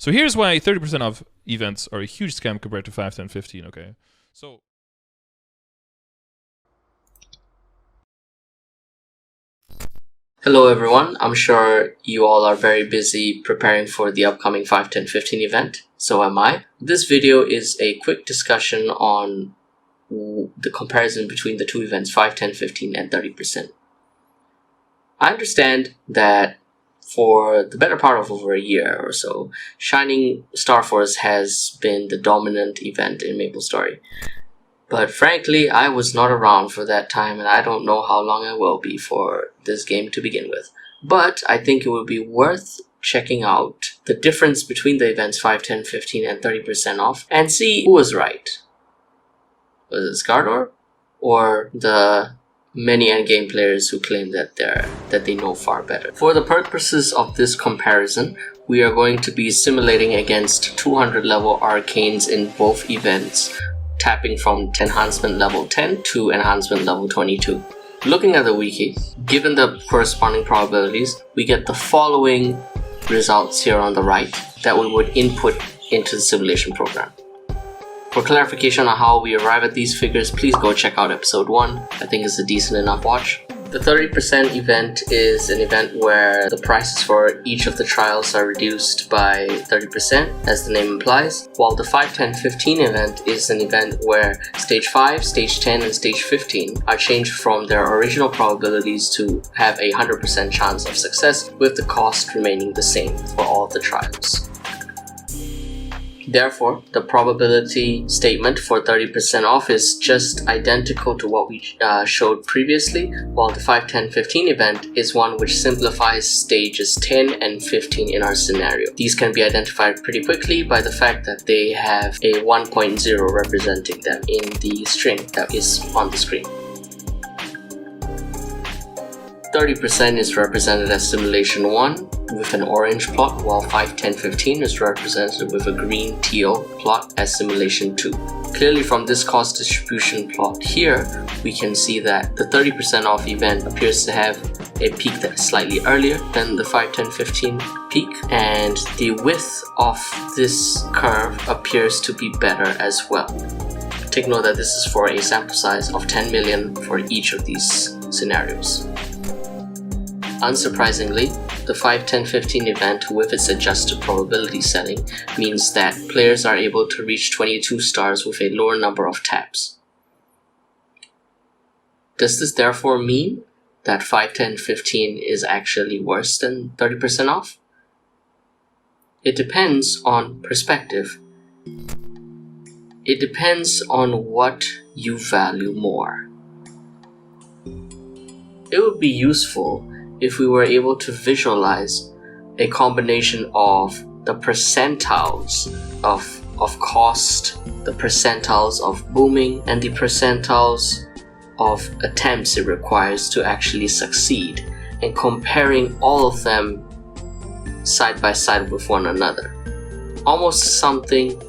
So here's why 30% of events are a huge scam compared to 5, 10, 15, okay? So hello everyone, I'm sure you all are very busy preparing for the upcoming 5, 10, 15 event. So am I. This video is a quick discussion on the comparison between the two events 5, 10, 15 and 30%. I understand that for the better part of over a year or so, Shining Starforce has been the dominant event in MapleStory. But frankly, I was not around for that time, and I don't know how long I will be for this game to begin with. But I think it would be worth checking out the difference between the events 5, 10, 15 and 30% off and see who was right. Was it Scardor or the many endgame players who claim that they know far better? For the purposes of this comparison, we are going to be simulating against 200 level arcanes in both events, tapping from enhancement level 10 to enhancement level 22. Looking at the wiki, given the corresponding probabilities, we get the following results here on the right that we would input into the simulation program. For clarification on how we arrive at these figures, please go check out episode 1. I think it's a decent enough watch. The 30% event is an event where the prices for each of the trials are reduced by 30%, as the name implies, while the 5, 10, 15 event is an event where stage 5, stage 10, and stage 15 are changed from their original probabilities to have a 100% chance of success, with the cost remaining the same for all of the trials. Therefore, the probability statement for 30% off is just identical to what we showed previously, while the 5, 10, 15 event is one which simplifies stages 10 and 15 in our scenario. These can be identified pretty quickly by the fact that they have a 1.0 representing them in the string that is on the screen. 30% is represented as simulation 1 with an orange plot, while 5, 10, 15 is represented with a green teal plot as simulation 2. Clearly from this cost distribution plot here, we can see that the 30% off event appears to have a peak that is slightly earlier than the 5, 10, 15 peak, and the width of this curve appears to be better as well. Take note that this is for a sample size of 10 million for each of these scenarios. Unsurprisingly, the 5, 10, 15 event with its adjusted probability setting means that players are able to reach 22 stars with a lower number of taps. Does this therefore mean that 5, 10, 15 is actually worse than 30% off? It depends on perspective. It depends on what you value more. It would be useful if we were able to visualize a combination of the percentiles of cost, the percentiles of booming, and the percentiles of attempts it requires to actually succeed, and comparing all of them side by side with one another. Almost something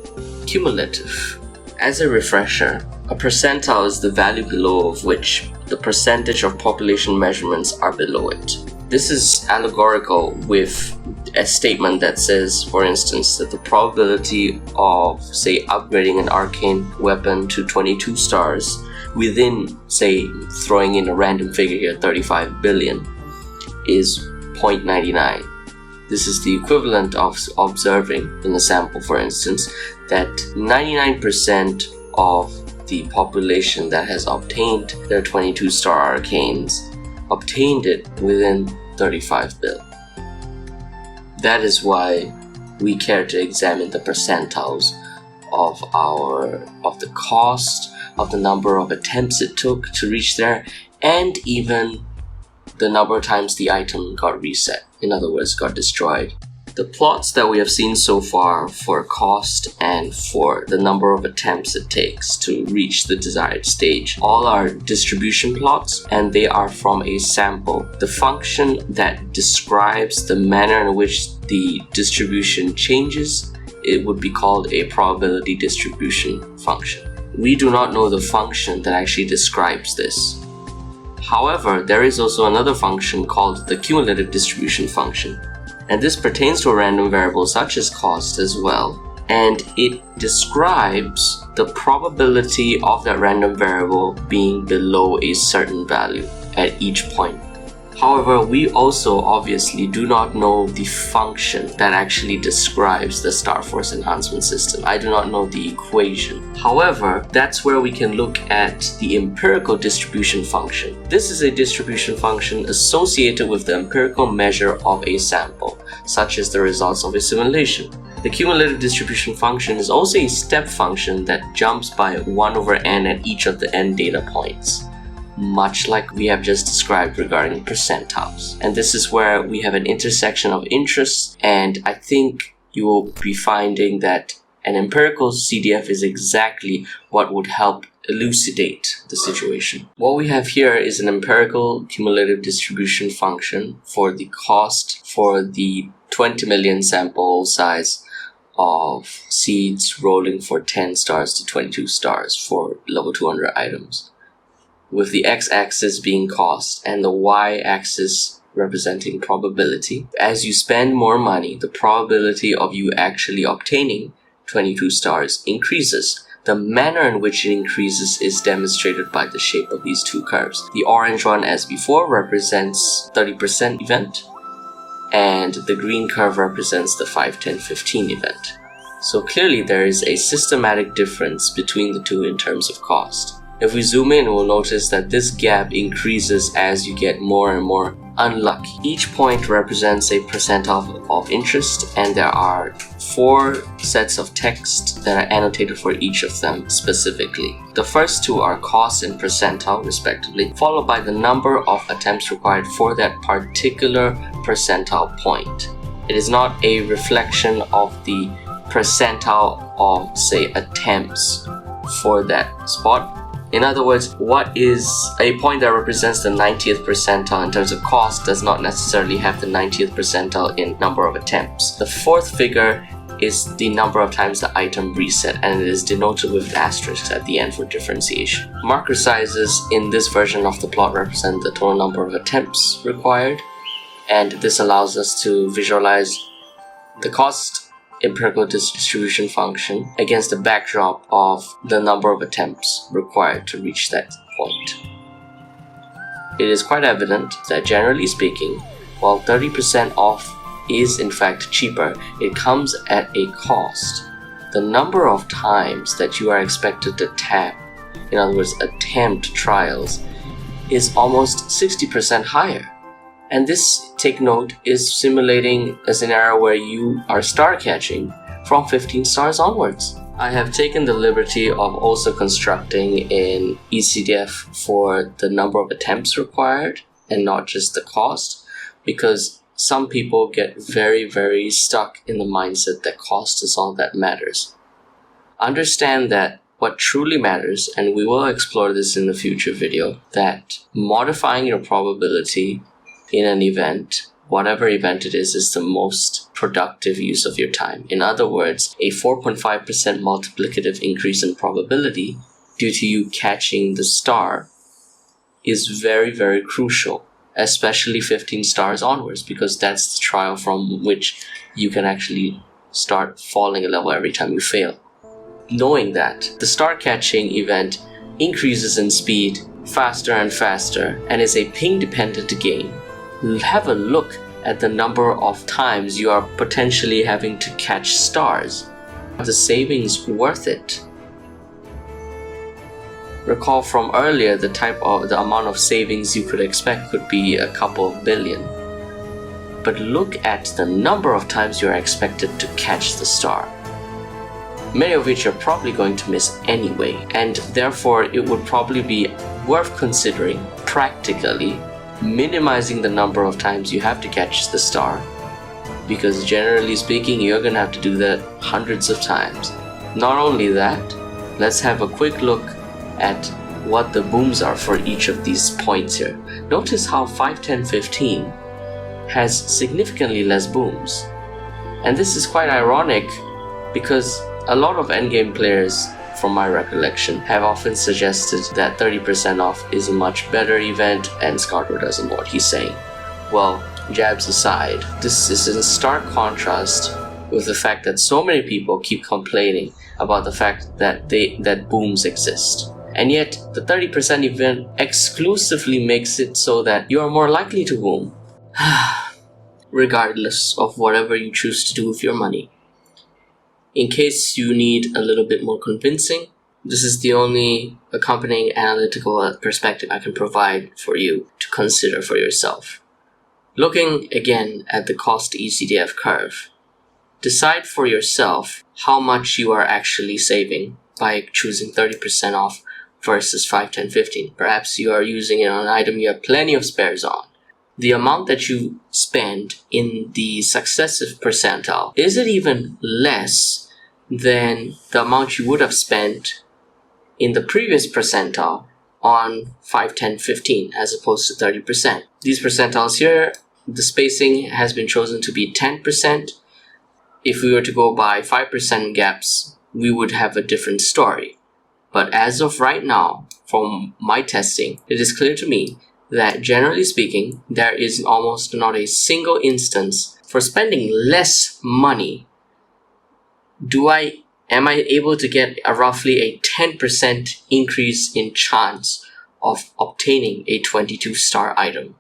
cumulative. As a refresher, a percentile is the value below of which the percentage of population measurements are below it. This is allegorical with a statement that says, for instance, that the probability of, say, upgrading an arcane weapon to 22 stars within, say, throwing in a random figure here, 35 billion, is 0.99. This is the equivalent of observing in a sample, for instance, that 99% of the population that has obtained their 22 star arcanes obtained it within 35 bill. That is why we care to examine the percentiles of the cost, of the number of attempts it took to reach there, and even the number of times the item got reset, in other words, got destroyed. The plots that we have seen so far for cost and for the number of attempts it takes to reach the desired stage all are distribution plots, and they are from a sample. The function that describes the manner in which the distribution changes, it would be called a probability distribution function. We do not know the function that actually describes this. However, there is also another function called the cumulative distribution function. And this pertains to a random variable such as cost as well. And it describes the probability of that random variable being below a certain value at each point. However, we also obviously do not know the function that actually describes the Starforce enhancement system. I do not know the equation. However, that's where we can look at the empirical distribution function. This is a distribution function associated with the empirical measure of a sample, such as the results of a simulation. The cumulative distribution function is also a step function that jumps by 1 over n at each of the n data points, much like we have just described regarding percentiles. And this is where we have an intersection of interests, and I think you will be finding that an empirical CDF is exactly what would help elucidate the situation. What we have here is an empirical cumulative distribution function for the cost for the 20 million sample size of seeds rolling for 10 stars to 22 stars for level 200 items, with the x-axis being cost and the y-axis representing probability. As you spend more money, the probability of you actually obtaining 22 stars increases. The manner in which it increases is demonstrated by the shape of these two curves. The orange one, as before, represents 30% event, and the green curve represents the 5, 10, 15 event. So clearly there is a systematic difference between the two in terms of cost. If we zoom in, we'll notice that this gap increases as you get more and more unlucky. Each point represents a percentile of interest, and there are 4 sets of text that are annotated for each of them specifically. The first 2 are cost and percentile respectively, followed by the number of attempts required for that particular percentile point. It is not a reflection of the percentile of, say, attempts for that spot. In other words, what is a point that represents the 90th percentile in terms of cost does not necessarily have the 90th percentile in number of attempts. The 4th figure is the number of times the item reset, and it is denoted with asterisks at the end for differentiation. Marker sizes in this version of the plot represent the total number of attempts required, and this allows us to visualize the cost empirical distribution function against the backdrop of the number of attempts required to reach that point. It is quite evident that generally speaking, while 30% off is in fact cheaper, it comes at a cost. The number of times that you are expected to tap, in other words attempt trials, is almost 60% higher. And this, take note, is simulating a scenario where you are star catching from 15 stars onwards. I have taken the liberty of also constructing an eCDF for the number of attempts required and not just the cost, because some people get very stuck in the mindset that cost is all that matters. Understand that what truly matters, and we will explore this in the future video, that modifying your probability in an event, whatever event it is the most productive use of your time. In other words, a 4.5% multiplicative increase in probability due to you catching the star is very crucial, especially 15 stars onwards, because that's the trial from which you can actually start falling a level every time you fail. Knowing that, the star catching event increases in speed faster and faster and is a ping dependent game. Have a look at the number of times you are potentially having to catch stars. Are the savings worth it? Recall from earlier the amount of savings you could expect could be a couple of billion. But look at the number of times you are expected to catch the star, many of which you're probably going to miss anyway, and therefore it would probably be worth considering practically minimizing the number of times you have to catch the star, because generally speaking you're gonna have to do that hundreds of times. Not only that, let's have a quick look at what the booms are for each of these points here. Notice how 5, 10, 15 has significantly less booms, and this is quite ironic because a lot of endgame players, from my recollection, have often suggested that 30% off is a much better event, and Scardor doesn't know what he's saying. Well, jabs aside, this is in stark contrast with the fact that so many people keep complaining about the fact that booms exist. And yet, the 30% event exclusively makes it so that you are more likely to boom, regardless of whatever you choose to do with your money. In case you need a little bit more convincing, this is the only accompanying analytical perspective I can provide for you to consider for yourself. Looking again at the cost eCDF curve, decide for yourself how much you are actually saving by choosing 30% off versus 5, 10, 15. Perhaps you are using it on an item you have plenty of spares on. The amount that you spend in the successive percentile, is it even less than the amount you would have spent in the previous percentile on 5, 10, 15 as opposed to 30%? These percentiles here, the spacing has been chosen to be 10%. If we were to go by 5% gaps, we would have a different story. But as of right now, from my testing, it is clear to me that generally speaking, there is almost not a single instance for spending less money. Am I able to get roughly a 10% increase in chance of obtaining a 22-star item?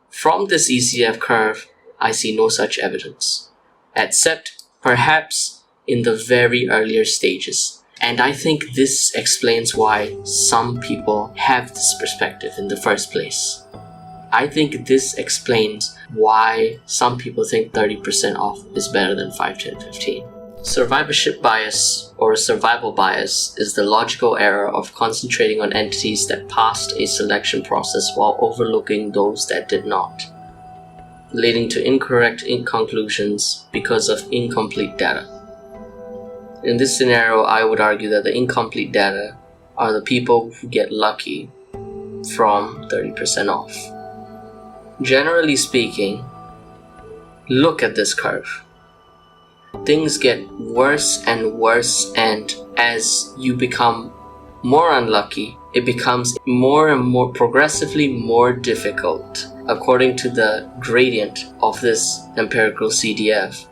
From this eCDF curve, I see no such evidence, except perhaps in the very earlier stages. And I think this explains why some people have this perspective in the first place. I think this explains why some people think 30% off is better than 5, 10, 15. Survivorship bias or survival bias is the logical error of concentrating on entities that passed a selection process while overlooking those that did not, leading to incorrect conclusions because of incomplete data. In this scenario, I would argue that the incomplete data are the people who get lucky from 30% off. Generally speaking, look at this curve. Things get worse and worse, and as you become more unlucky, it becomes more and more progressively more difficult, according to the gradient of this empirical CDF,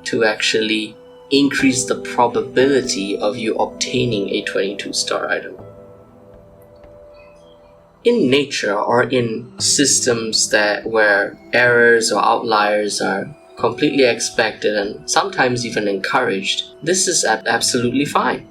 to actually increase the probability of you obtaining a 22-star item. In nature or in systems where errors or outliers are completely expected and sometimes even encouraged, this is absolutely fine.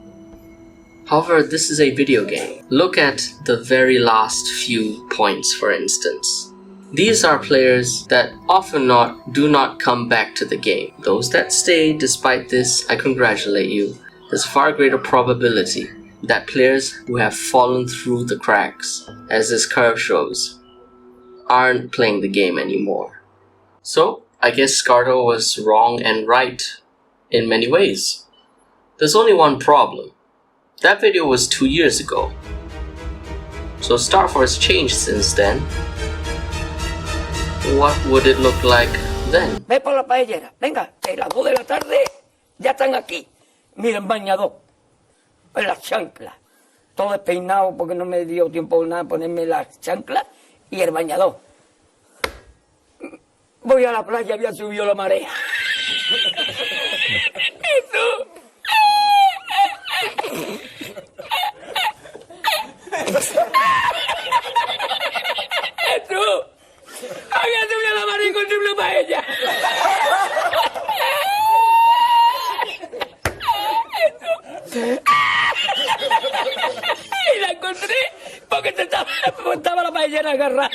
However, this is a video game. Look at the very last few points, for instance. These are players that often do not come back to the game. Those that stay despite this, I congratulate you. There's far greater probability that players who have fallen through the cracks, as this curve shows, aren't playing the game anymore. So, I guess Scardor was wrong and right in many ways. There's only one problem. That video was 2 years ago. So Starforce changed since then. What would it look like then? Ve por la paellera, venga, que las 2 de la tarde ya están aquí. Miren, bañador, en las chanclas. Todo despeinado porque no me dio tiempo nada ponerme las chanclas y el bañador. Voy a la playa, había subido la marea. ¡Tú! ¡Había subido la marea y encontré una paella! Y la encontré porque estaba la paellera agarrada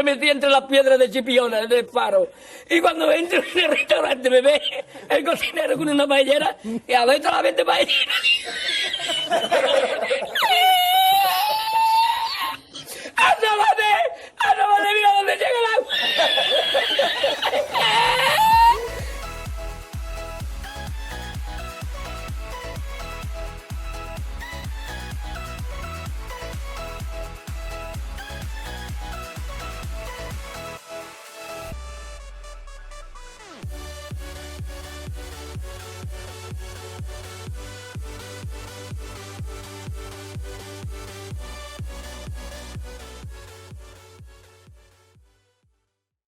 metida entre las piedras de Chipiona del faro. Y cuando entro en el restaurante me ve el cocinero con una paellera y adentro la vende paellera.